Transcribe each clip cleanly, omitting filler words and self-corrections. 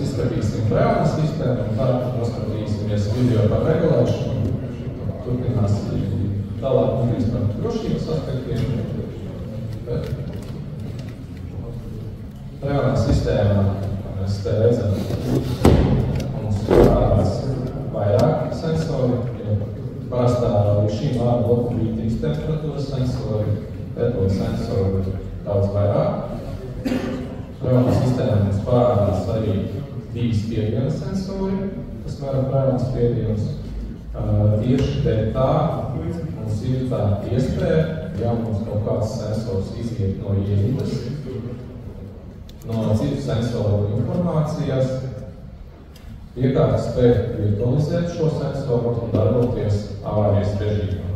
mēs izskatīsim freona sistēmu, un tā noskatīsimies video par regulēšanu. Turpināsim tālāk mums par drošības aspektiem. Bet freona sistēmā mēs te redzam, mums parādās vairāk sensori. Parastā līdz šīm vārdu bloku bija 3 temperatūras sensori, pētot sensoru daudz vairāk. Freona sistēmā mums parādās arī 2 spiediena sensori, kas mēra freona spiedienus. Tieši dēļ tā mums ir tā iespēja, ja mums kaut kāds sensors iziet no ieejas, no citu sensoru informācijas, iekārta spēja virtualizēt šo sensoru un darboties avārijas režīmā.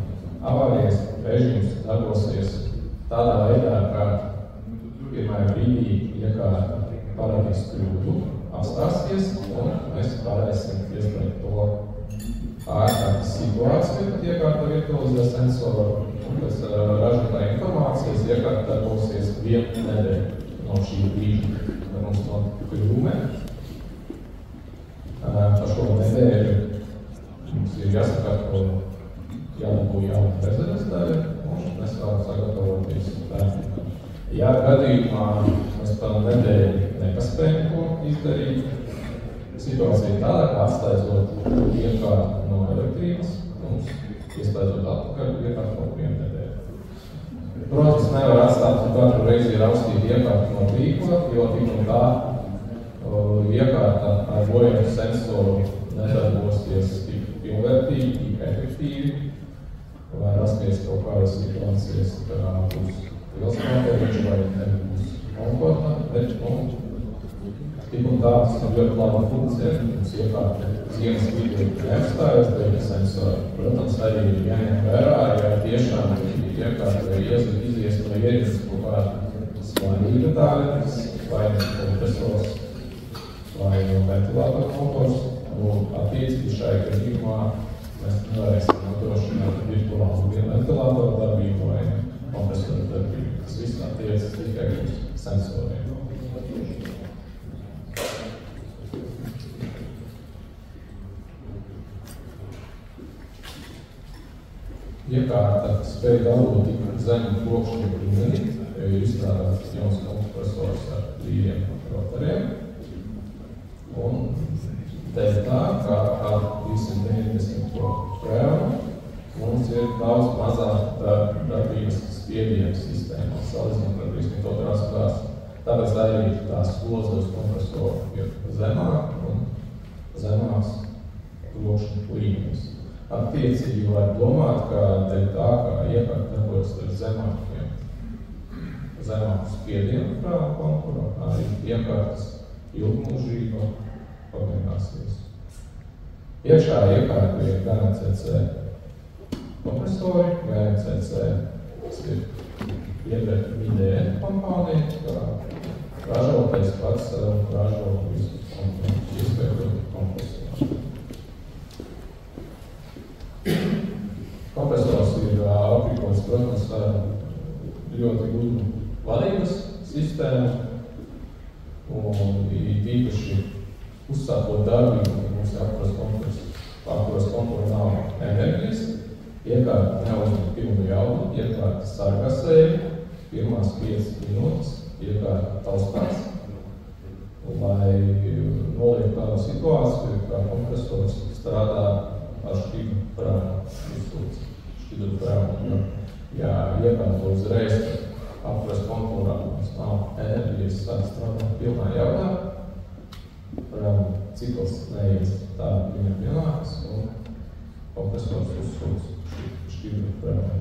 Avārijas režīms darbosies tādā veidā, ka pirmajā brīdī iekārta paradīs kļūdu, apstāsies, un mēs varēsim iestrēt to ārkārtas situāciju, kad iekārta virtualizē sensoru, un pēc ražotā informācijas iekārta darbosies 1 nedēļu no šī brīža, kad mums notika kļūme. Par šo nedēļu mums ir jāsakārto jādabū jauna rezerves daļa, un mēs varam sagatavoties tādiem. Ja gadījumā mēs par nedēļu nepaspējam to izdarīt, situācija tāda, ka atslēdzot iekārtu no elektrības, mums ieslēdzot atpakaļ iekārtu no 1 nedēļu. Protams, nevar atstāt katru reizi raustīt iekārtu no tīkla, jo tik un tā iekārta ar bojamu sensoru nedarbosies tik pilnvērtīgi, tik efektīvi, vai rasties kaut kādas situācijas, ka būs liels patēriņš vai nebūs komforta, bet tik un tā tas ir ļoti laba funkcija, mums iekārta ziemas vidū neapstājas, bet sensori. Protams, arī ir jāņem vērā, ja tiešām iekārta izies no ieejas kaut kāda svainīga tāļa, vai kompresors, vai ventilātora motors, un attiecīgi šai gadījumā mēs nevarēsim nodrošināt virtuālu ventilātora darbību vai kompresora darbību. Tas viss attiecas tikai uz sensoriem. Iekārta spēja dabūt tik zemu trokšņu līmeni, jo ir izstrādāts jauns kompresors ar 3 rotoriem. Un dēļ tā, ka ar 290 freonu mums ir daudz mazāk darbības spiediena sistēmā, salīdzinot ar 32 krāsu. Tāpēc arī tās slodze uz kompresoru ir zemāk un zemāks trokšņu līmenis. Attiecīgi var domāt, ka dēļ tā, ka iekārta darbojas ar zemāku spiedienu freonu konkurā, arī iekārtas ilgmūžība pagarināsies. Iekšā iekārta ir GNCC kompresori, GNCC ir vidēja kompānija, kā ražotais pats ražo visus iespējot kompresori. Kompresors ir aprīkots, protams, ļoti gudru vadības sistēmu, un īpaši uzsākot darbību, ka mums jāapkuras kontura nav enerģijas, iekārta neuzņem pilnu jaudu, iekārta sargasēja, pirmās 5 minūtes iekārta taustās, lai noliek tādu situāciju, kā kompresors strādā ar šķidru freonu, ja iekārta uzreiz apkuras konturā mums nav enerģijas, sāk strādāt pilnā jaudā, cikls neies tā viņam vienāks, un kompresors uzsūc šķidru freonu.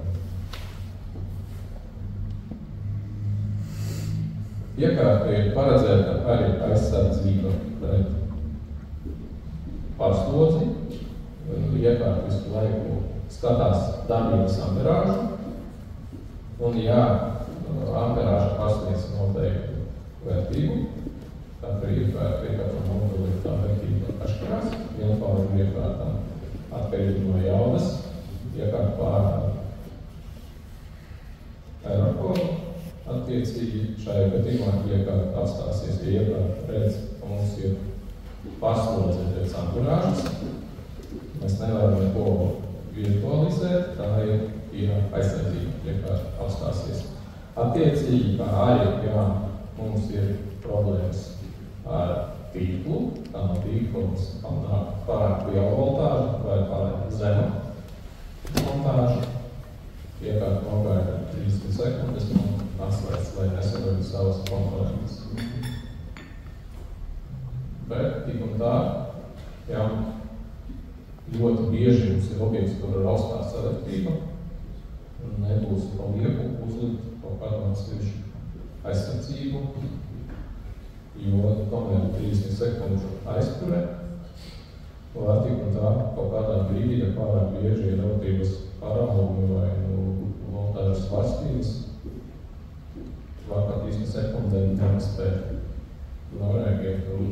Iekārta ir paredzēta arī aizsardzība pret pārslodzi. Iekārta visu laiku skatās darbības amperāžu, un ja amperāža pasniedz noteiktu vērtību, tad iekārta moduli tā vērtība atšķirās, vienpāru iekārtām atkarīgi no jaudas, iekārta pārāda aerokodu, attiecīgi šajā gadījumā iekārta apstāsies, ja iekārta redz, ka mums ir paslodzi pēc anturāžas. Mēs nevaram neko virtualizēt, tā ir aizsardzība, ja apstāsies. Attiecīgi, kā arī, ja mums ir problēmas ar tīklu, tā no tīkla mums panāk pārāk liela voltāža vai pārāk zema voltāža, iekārt nogaida 30 sekundes un atslēdz, lai nesagadītu savas komponentes. Bet tik un tā, jā, ļoti bieži mums ir objekts, kur ir augstās elektrība, un nebūs pa lieku uzlikt kaut kādu atsevišķu aizsardzību, jo tomēr 30 sekundžu aizturē, var tik un tā kaut kādā brīdī, ja pārāk bieži ir elektrības paraugumi vai voltāžas svārstības, var pat 30 sekundēm nespēt norēģēt un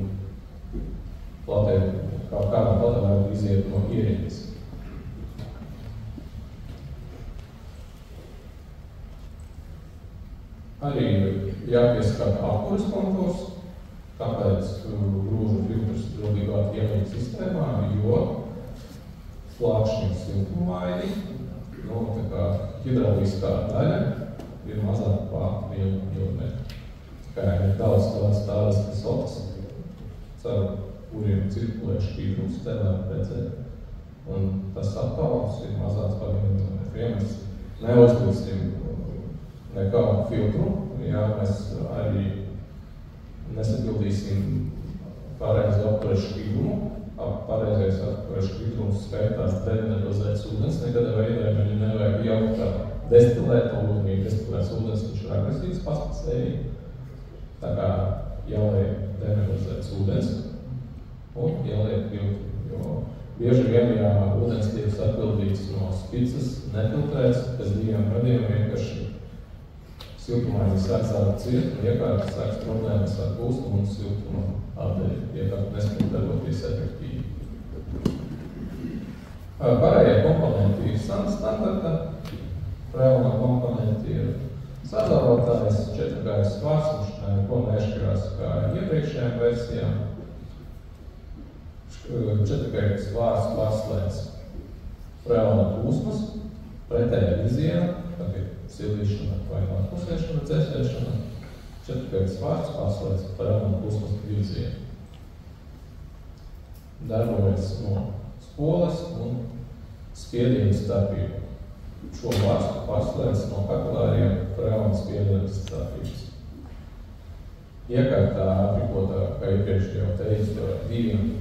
kādam platēm iziet no ierīces. Arī jāpieskata apkuras kontors, tāpēc grūžu filtrus obligāti ielikt sistēmā, jo slākšņi siltumaini, tā kā hidrauliskā daļa ir mazāk pār 1 mm. Kā ir daudz tādas, kas sotas, caur kuriem cirkulē šķīdrums, te var redzēt. Un tas attālums ir mazāks par 1 mm. Ja mēs neuzliksim nekādu filtru, ja mēs arī nesapildīsim pareizi apturēt šķīdrumu, pareizais apturēt šķīdrums skaitās demineralizēts ūdens, nekādā veidā viņu nevajag jaukt kā destilēt ūdeni, destilēts ūdens, viņš ir agresīvs pats pēc sevi. Tā kā jāliek demineralizēts ūdens un jāliek filtru, jo bieži vien, ja ūdens tiek atbildīts no spicas, nefiltrēts, pēc 2 gadiem vienkārši siltumaini sāks ciet un iekārtas sāks problēmas ar pūstumu un siltumu atdeļu, iekārt nespēj darboties efektīvi. Pārējie komponenti ir standarta, Freona komponenti ir sadalotājs, 4-gaiss svars, viņš neko neatšķirās kā iepriekšējām versijām. 4-gaiss svars pārslēdz Freona plūsmas, pretējā virzienā, tad ir sildīšana vai atpusēšana, dzēsēšana. 4-gaiss svars pārslēdz Freona plūsmas virzienu. Darbojas no spoles un spiedienu starpību. Šo vārstu pārslēdz no kapilāriem Freona spiedienu starpības. Iekārtā aprikotā, kā iepriekš jau teicu, ar 2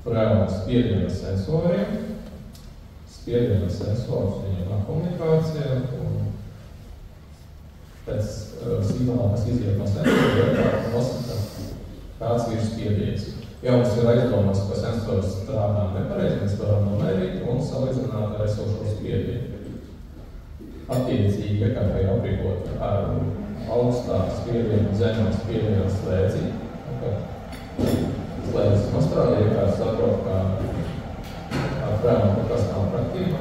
Freona spiediena sensoriem. Spiediena sensors viņam ar komunikācijā un pēc signāla, kas iziet no sensora, nosaka, kāds ir spiediens. Ja mums ir aizdomās, ka sensors strādā nepareizi, mēs varam nomērīt un salīdzināt ar esošo spiedienu. Attiecīgi, iekārtai aprīkot ar augstā spiedienu, zemā spiedienu slēdzi. Slēdzis nostrādā, iekārts saprot, ka ar Freona kas nav praktība,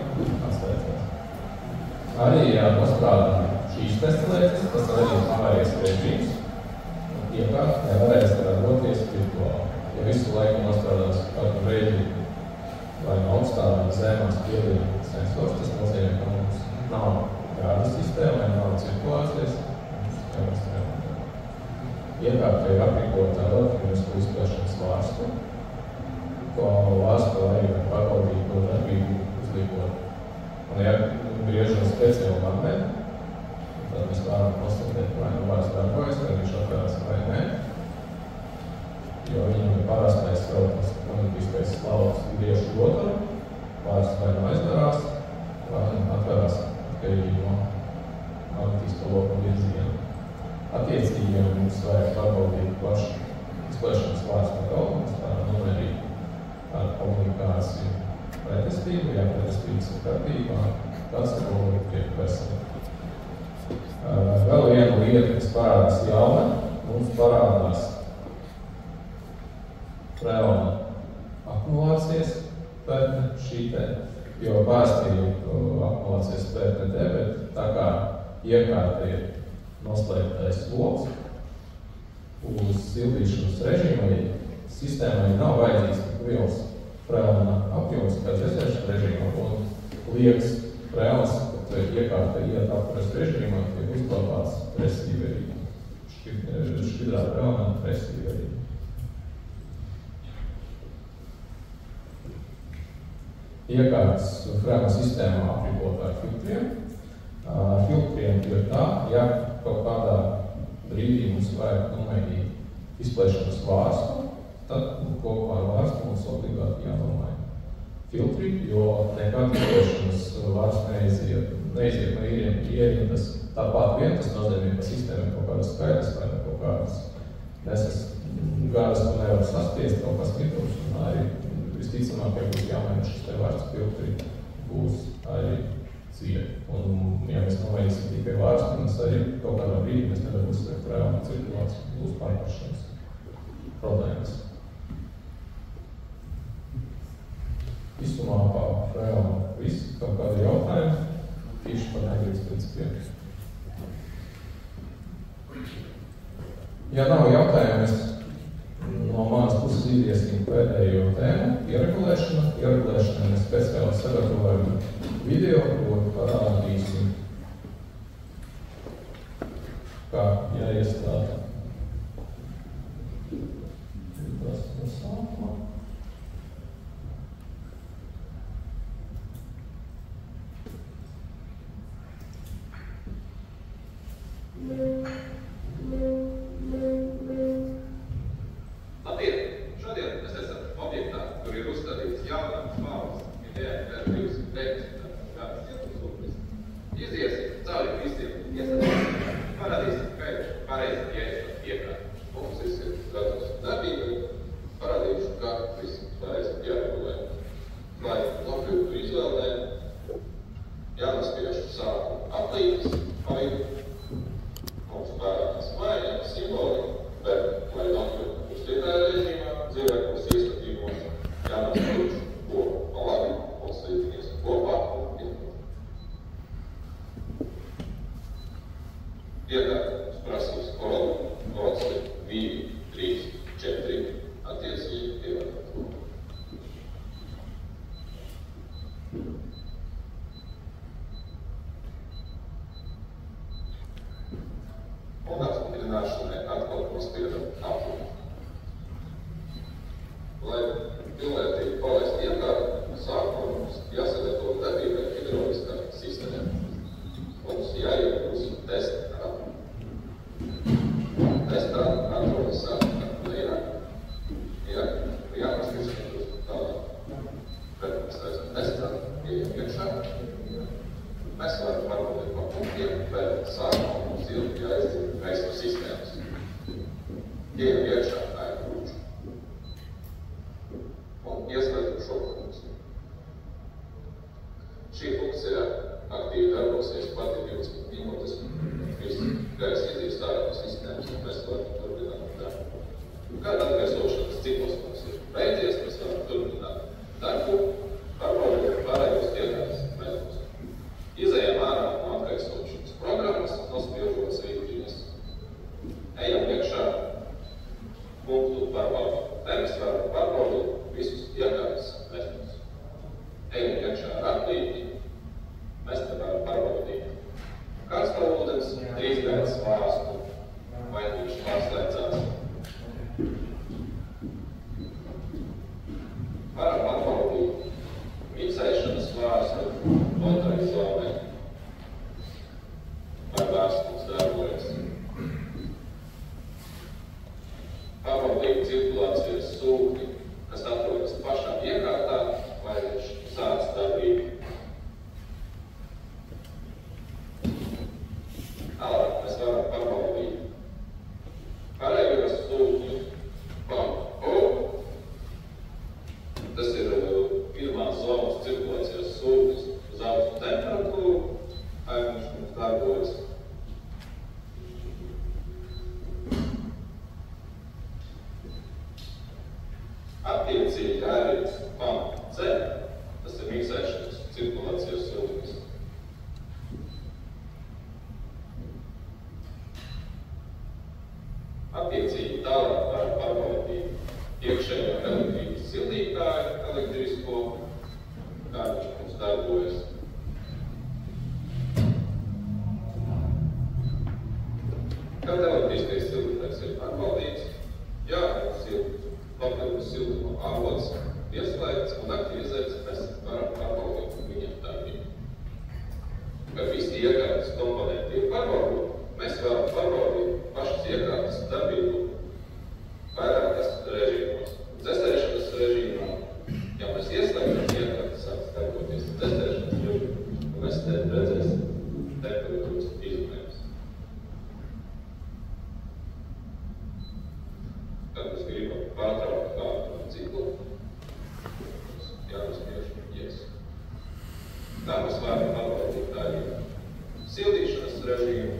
atslēdzās. Arī, ja nostrādā šīs slēdzis, tas arī ir avārijas režīms. Iekārt nevarēs darboties virtuāli. Ja visu laiku nostrādās katru reizi vai augstā vai zemā spiediena sensors, tas nozīmē, ka mums nav gāda sistēma, nav cirkulācijas. Iekārta ir aprīkota ar elektronisku izplēšanas vārstu. To vārstu arī var pārbaudīt no darbību uzliekot. Un ja griežam speciāli magnētu, tad mēs varam konstatēt, vai nu vārsts darbojas, vai viņš atverās vai ne. Jo viņam ir parastais magnetiskais lauks griežu rotaru, vārsts vai nu aizdarās, vai nu atverās atkarīgi no magnetisko loka virziena. Attiecīgi, ja mums vajag pārbaudīt plašu izplēšanas vārstu kaut, mēs varam nomērīt ar komunikāciju pretestību, ja pretestības ir kārtībā, tāds ir komunikācija tiek veselīgi. Vēl viena lieta, kas parādās jauna, mums parādās Freona akumulācijas pērtne šī te, jo pārstīja akumulācijas pērtne te, bet tā kā iekārta ir noslēgtais loks uz sildīšanas režīmu, vai sistēmai nav vajadzīgs tik liels frēlna apjoms, kā dzēsēšana režīmā, un liekas frēlns, kad iekārta iet apkures režīmā, tiek uzglabāts presīverī. Šķidrā frēlnā presīverī. Iekārtas frēlna sistēmā aprīkotā ar filtriem. Filtriem ir tā, ja kaut kādā brīdī mums vajag nomainīt izplēšanas vārstu, tad kopā ar vārstu mums obligāti jānomaina filtri, jo nekāda izplēšanas vārsts neiziet no ierindas tāpat vien. Tas nozīmē, ka sistēma ir kaut kādas skaidras vai kaut kādas nesas gādas, ko nevar saspiest, kaut kas mitums, un arī visticamāk, ja būs jāmaina šis te vārsts filtri, būs arī cieti. Un, ja mēs nomainīsim tikai vārstu, mēs arī kaut kādā brīdī mēs nedabūsim frēlna cirkulāciju, būs pārpašanas problēmas. Izsumā par frēlnu visu, kaut kādu jautājumu, tieši par negrības principiem. Ja nav jautājumu, mēs no manas puses iziesim pēdējo tēmu – ieregulēšana. Ieregulēšana mēs speciāli sagatavojam video, ko parādīsim, kā jāiestrādā. Attiecīgi tālāk var pārbaudīt iekšējā elektrības sildītāju elektrisko, kā viņš mums darbojas. Kad elektriskais sildītājs ir pārbaudīts, mums ir papildus siltuma avots, ieslēgts un aktivizēts, mēs varam pārbaudīt viņam darbību. Kad visi iekārtas komponenti ir pārbaudīti, mēs varam pārbaudīt pašas iekārtas darbību vairākas režīmos. Dzestēšanas režīmā, ja mēs ieslēgam iekārtas, sāks darboties dzestēšanas režīmā, un mēs te redzēsim temperatūras izmaiņas. Kad mēs gribam pārtraukt kādu ciklu, jāuzspiež yes. Tā mēs varam pārbaudīt arī sildīšanas režīmu.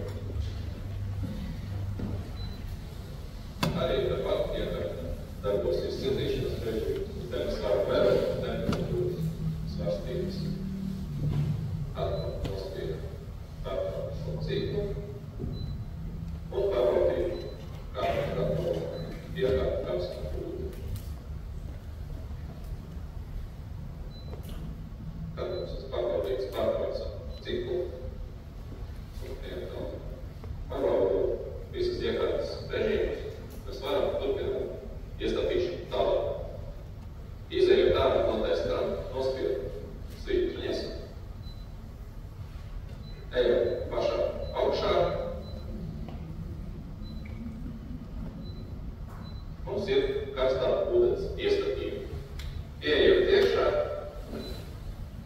Arī tāpat, ja darbosies sildīšanas režīmu, tad mēs varam vērot temperatūras svārstības. Atkal nospied pārtraukt šo ciklu un pārbaudīt kādu datoru. Iekārta karsta ūdeni. Kad mums tas pārbaudīts pārtraucam ciklu un pārbaudot visas iekārtas režīmus, mēs varam turpināt iestātīšanu tālāk. Izejot ārā no testām, nospied svītruņas, ejam pašā augšā. Mums ir karstā ūdens iestatība. Ieejot iekšā,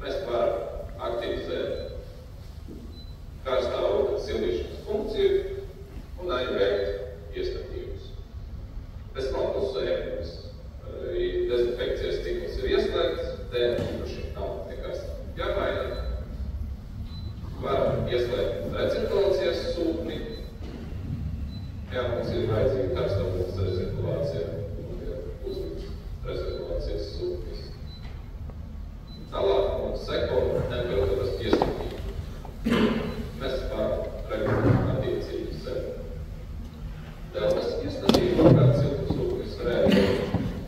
mēs varam aktivizēt karstā ūdens sildīšanas funkciju un arī veikt iestatības. Pēc kompulsējums dezinfekcijas cikls ir ieslēgts, te īpaši nav nekas jāmaina. Varam ieslēgt recirkulācijas sūkni. Mums ir vajadzīga karstā ūdens recirkulācija un ir uzlikts recirkulācijas sūknis. Tālāk mums seko temperatūras iestatība. Mēs varam regulēt attiecīgi sevi. Deltas iestatība, kāds siltums sūknis reaģē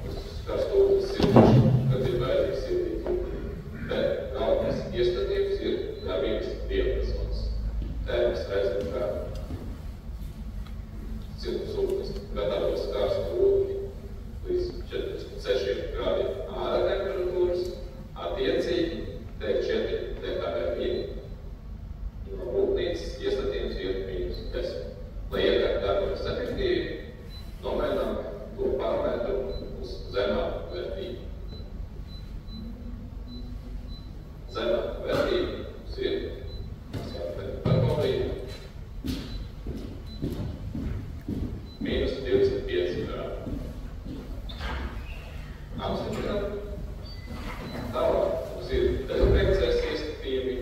uz karstu ūdens sildīšanu, kad ir vajadzīgs sildīt ūdeni. Bet galvenais iestatības ir darbības diapazons. Te mēs redzam, kā siltums ūdens gatavos karstu ūdeni līdz 46 grādiem ārā temperatūras, attiecīgi T4 THV1 no rūpnīcas iestatījums ir -10. Lai iekārta darbojas efektīvi, nomainām to parametru uz zemāku vērtību. Zemāku vērtību mums ir pārbaudīt -25 grādi. Apstiprinām. Tālāk mums ir dezinfekcijas iestatījumi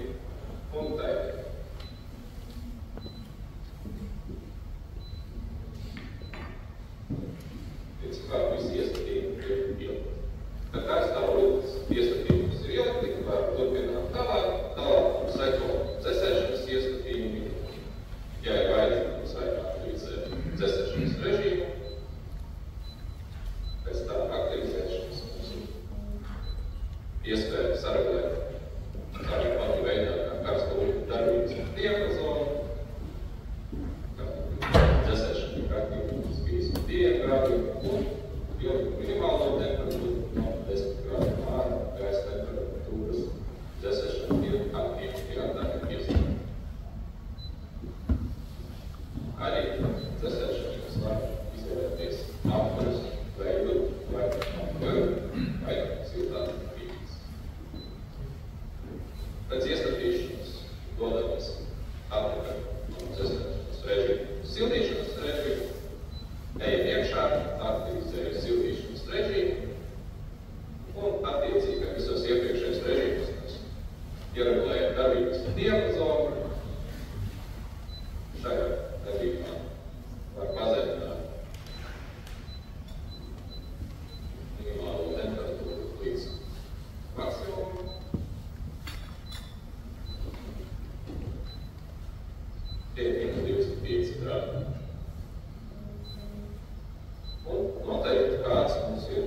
un taigi. Principā visi iestatījumi ir ielikti. Kad karstā ūdens iestatījums ir ielikti, varam turpināt tālāk mums seko dzesēšanas iestatījumi. Ja ir vajadzīgi, mums vajag aktivizēt dzesēšanas režīmu. Pēc tā aktivizēšanas mums ir iespēja saregulēt tādā pati veidā, kā karsta ūdens darbības diapazonu. Dzesēšana ir aktīvas 52 grādi un ielikt minimālo temperatūru no 10 grādiem ārā gaisa temperatūras. Dzesēšana ir aktīva, ja tā ir iespēja. Arī dzesēšana, kas var izvēlēties apkurus, veidu vai apkuru vai siltās vīdes. Pēc iestatīšanas dodamies atpakaļ no dzesēšanas režīmu sildīšanas režīmu, ejam iekšā, aktivizējam sildīšanas režīmu un attiecīgi visos iepriekšējos režīmus mēs ieregulējam darbības diapazonu. Šajā darbībā var pazemināt minimālo temperatūru līdz maksimumam. Tie ir -25 grādi. Un noteikti kāds mums ir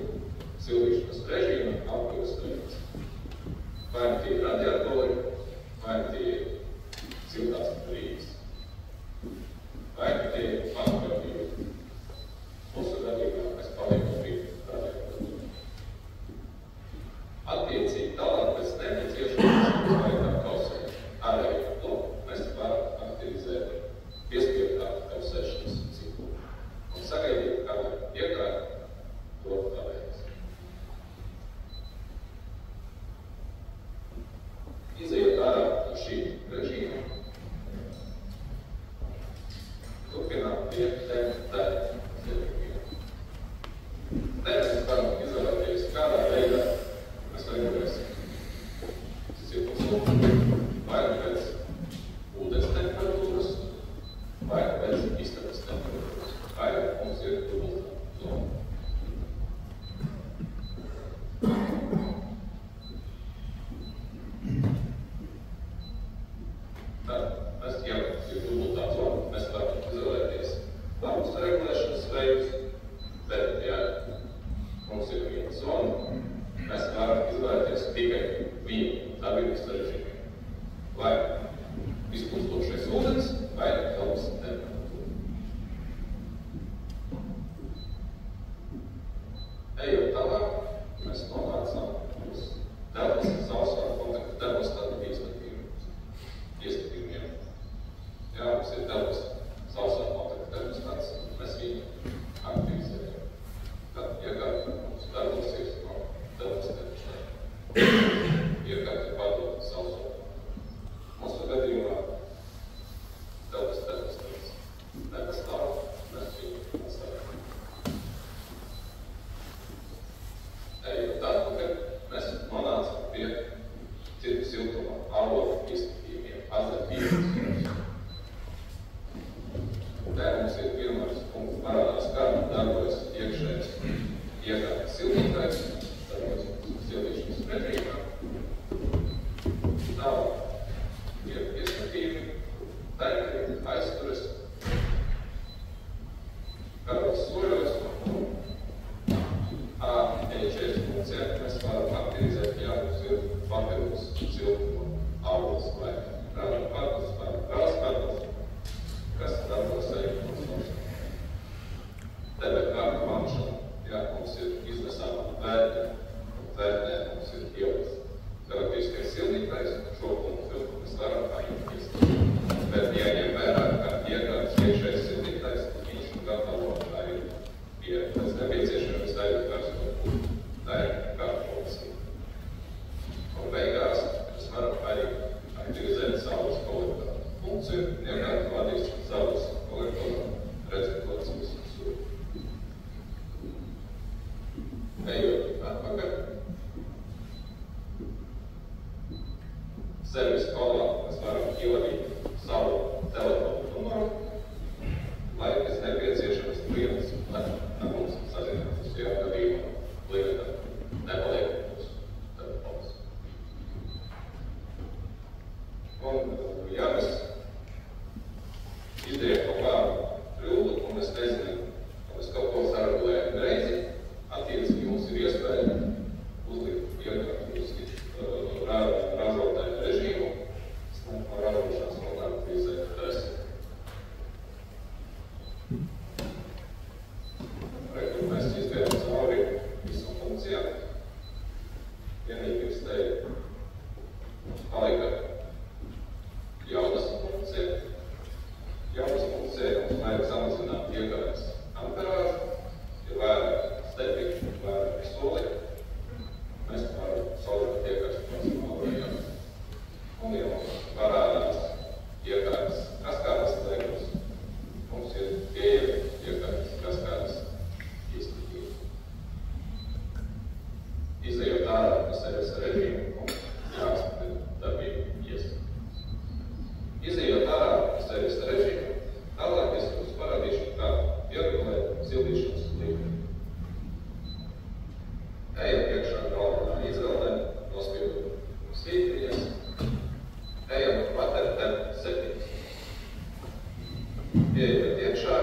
Ieiet iekšā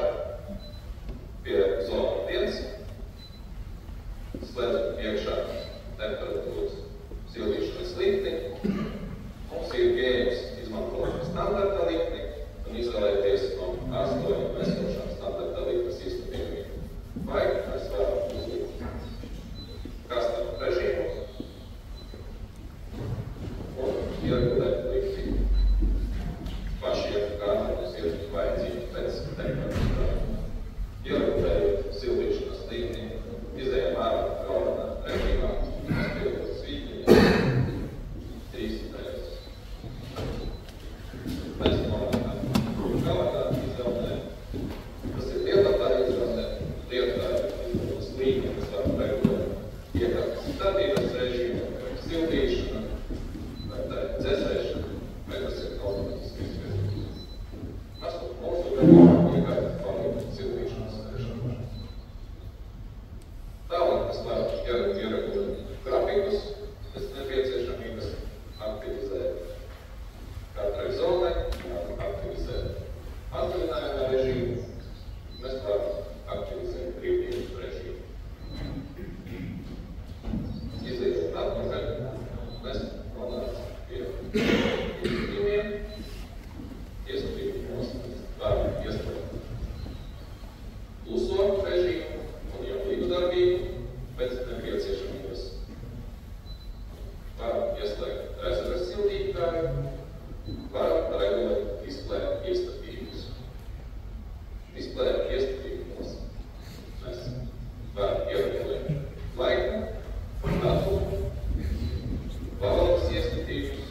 pie zona 1, slēdzam iekšā temperatūras sildīšanas likni. Mums ir pieejams izmantot standarta likni un izvēlēties no 8 esošām standarta liknes izstādījumiem. Vai mēs varam uzlikt kastaru režīmu un ieregulēt likni pašiem, kā mums ir vajadzīgi pēc temperatūrām. Ieregulējot sildīšanas likni, izējām ārā galvenā režīmā, izpildot svītņi 3 reizes. Mēs pamatām galvenā izvēlē. Tas ir lietotāja izvēlē, lietotāja izvēles līnija, kas var regulēt iekārtas darbības režīmu, sildīšana, vai tā ir dzēsēšana, vai tas ir automatiskais režīms. Mēs mūsu režīmu iekārtas palīdz sildīšanas režīmu. Tālāk mēs varam ieregulēt grafikus, pēc nepieciešamības aktivizēt. Katrai zonai aktivizēt atvaļinājumā režīmu, mēs varam aktivizēt brīvdienas režīmu. Izējot atpakaļ, mēs nonācam pie izstādījumiem, iestatījumos varam ieslēgt kluso režīmu un jaunīgu darbību pēc nepieciešamības. Varam ieslēgt rezerves sildītāju, varam regulēt displeja iestatījums. Displeja iestatījumos mēs varam ieregulēt laiku, datumu, valodas iestatījums,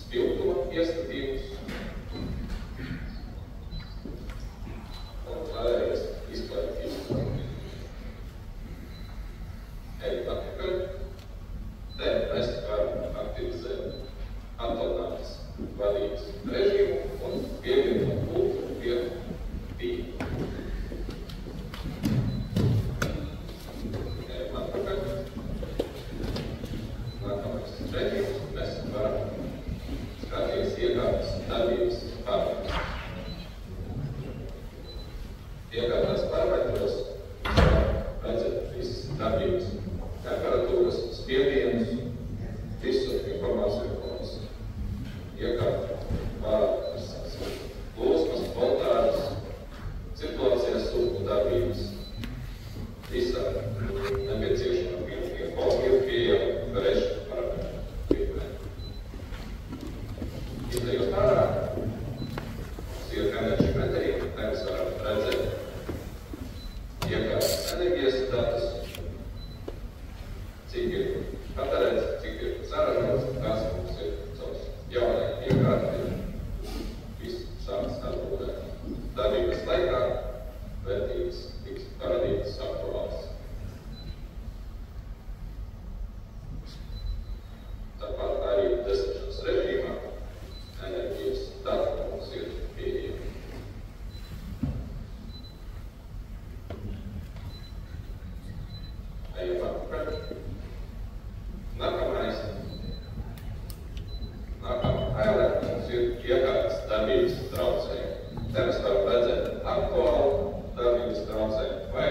spilgtuma iestatījums un vēlreiz izpērt iestatījums. Ejot atpakaļ, te mēs varam aktivizēt atvaļinātas vadības režīmu un pievienot pultu pie tīkla. Ejot atpakaļ, nākamais režīms, mēs varam skatīties iekārtas darbības parametrus. Iekārtas parametros mēs varam redzēt visas darbības temperatūras, spiedienus, visu informāciju, ko mums iekārta pārādās. Plūsmas, voltāžas, cirkulācijas sūkņu darbības. Visā nepieciešamā info ir pieejama režīmu parametru. Izējot ārā, mums ir energy meterīgi, te mēs varam redzēt iekārtas enerģijas datus, cik ir patērēts, cik ir saražots, kas mums ir savs jaunai iekārti, viss sāks atbūvēt. Darbības laikā vērtības tiks parādītas aktuāls. Tāpat arī desēšanas režīmā enerģijas dati mums ir pieejami. Ejam atpakaļ. Nākamā hailē mums ir iekārtas darbības traucējumi. Te mēs varam redzēt aktuālu darbības traucējumu vai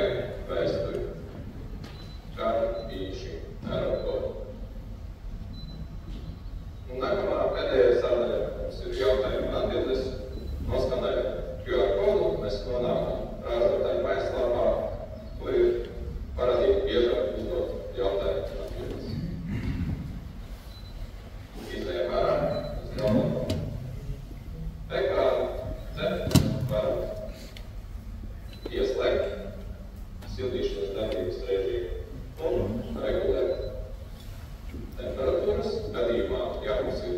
vēsturi, kādi bija šī aeroporta. Nākamā pēdējā sadaļa mums ir jautājuma atbildes. Noskanējot QR kodu, mēs nonākam ražotāju mājaslapā, kur ir parādīti biežāk uzdot jautājumu atbildes. Izējām ārā, uz galveno ekrānu, te varam ieslēgt sildīšanas darbības režīmu un regulēt temperatūras. Gadījumā, ja mums ir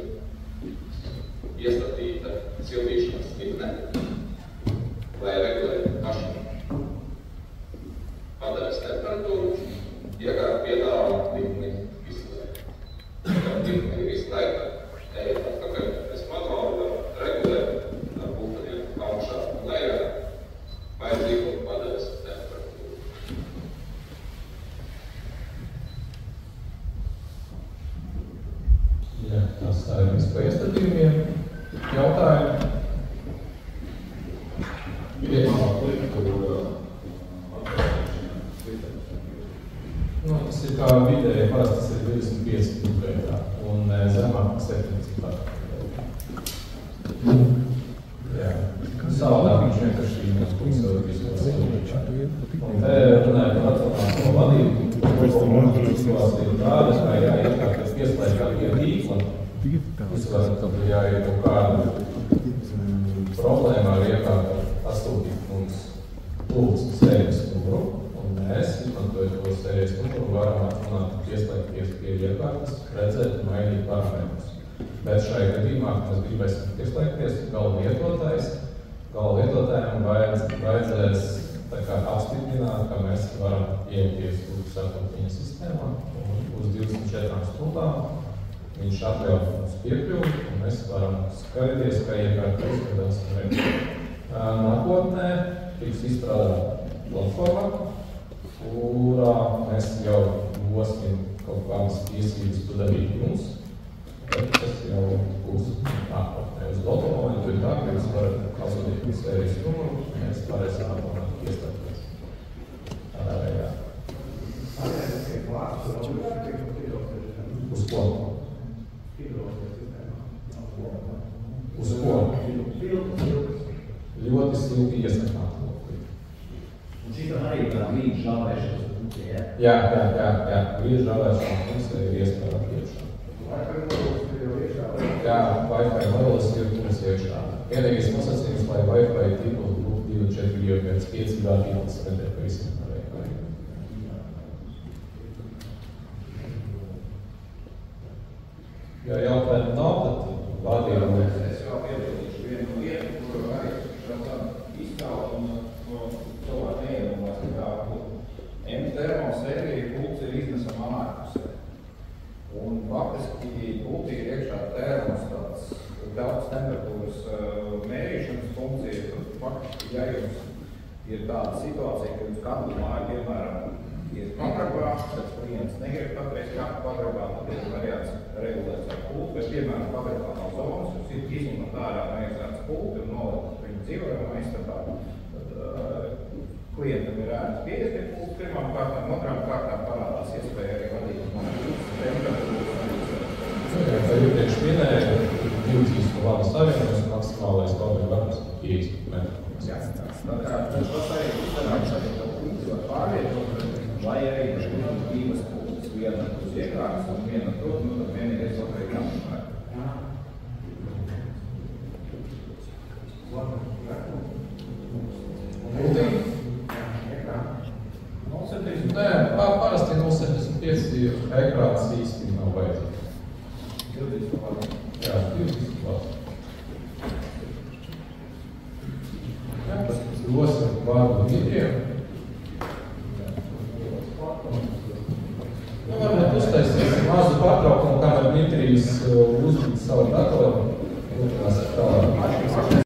iestatīta sildīšanas likne, lai regulētu pašu padeves temperatūru, iekārta piedāvā likni izslēgt. Kad likne ir izslēgta, ejot atpakaļ, mēs manuāli varam regulēt ar pulteniem augšā un lejā vajadzīgo padeves temperatūru. Jā, tas tā ir viss pa iestatījumiem. Jā. Savādāk viņš vienkārši uzsver visu. Un te runāja par atcelināto vadību. Situācija ir tāda, ka jāiekāpjas pieslēgā pie tīkla. Izskatās, ka jāiet kaut kāda problēma ar iekārtu atstūtīt mums lūdzu sērijas numuru. Un mēs, izmantojot to sērijas numuru, varam atklāt pieslēgties pie iekārtas, redzēt un mainīt parametrus. Bet šai gadījumā, kad mēs gribēsim pieslēgties, gala lietotājiem vajadzēs apstiprināt, ka mēs varam iejaukties uz viņa sistēmā un uz 24 stundām viņš atļauj mums piekļuvi un mēs varam skatīties, kā iekārta izskatās. Nākotnē tiks izstrādāta platforma, kurā mēs jau dosim kaut kādas tiesības to darīt jums. Tas jau būs nākotnē uz doto momentu, ir tā, ka jūs varat atsūtīt sērijas numuru, mēs varēsim nākotnē iestāties. Tādā veidā. Uz ko? Uz ko? Ļoti silti iesakāt. Un šitam arī tā vīdu žāvēšanas funkcija, ja? Jā. Vīdu žāvēšanas funkcija ir iespējama iekšā. Jā, Wi-Fi modelis ir mums iekšā. Vienīgais nosacījums, lai Wi-Fi tīkls būtu 2.4 GHz 5G tīkls, nedēļ pa visiem Wi-Fi. Ja jautājumu nav, tad vādījām. Es vēl piedalīšu vienu lietu, kuru arī šādām izcelt un cilvēku neiedomās, ka M-termo sērija pults ir iznesama ārpusē. Un faktiski pultī ir iekšā termostats, daudz temperatūras mērīšanas funkcija. Faktiski, ja jums ir tāda situācija, ka jums katru māju, piemēram, ir pagrabā, tad klients negrib patreiz kādu pagrabā, tad ir variants regulēts ar pultu, bet, piemēram, pagrabā nav zonas, jūs ir izņemat ārā neizrāds pultu un nolikt viņu dzīvojamā istabā. Tad klientam ir ērts pieejas pie pultu pirmām kārtām, otrām kārtām parādās iespēja arī vadīt temperatūras. Kā iepriekš minēja, 2 vada savienojas maksimālais vada garums 50 metru. Jā, tas arī izdarāk šādi punkti var pārvietot, vai arī divas punktus, viena uz iekārtas un viena tur, tad vienīgais otrai jāmēr. Parasti 0,75 ekrāns īsti nav vajadzīgs. 20 vārds. Jā, 20 vārds. Jā, tas dosim vārdu Dmitrijam. Varbūt uztaisīsim mazu pārtraukumu, kamēr Dmitrijs uzlīdz savu datoru.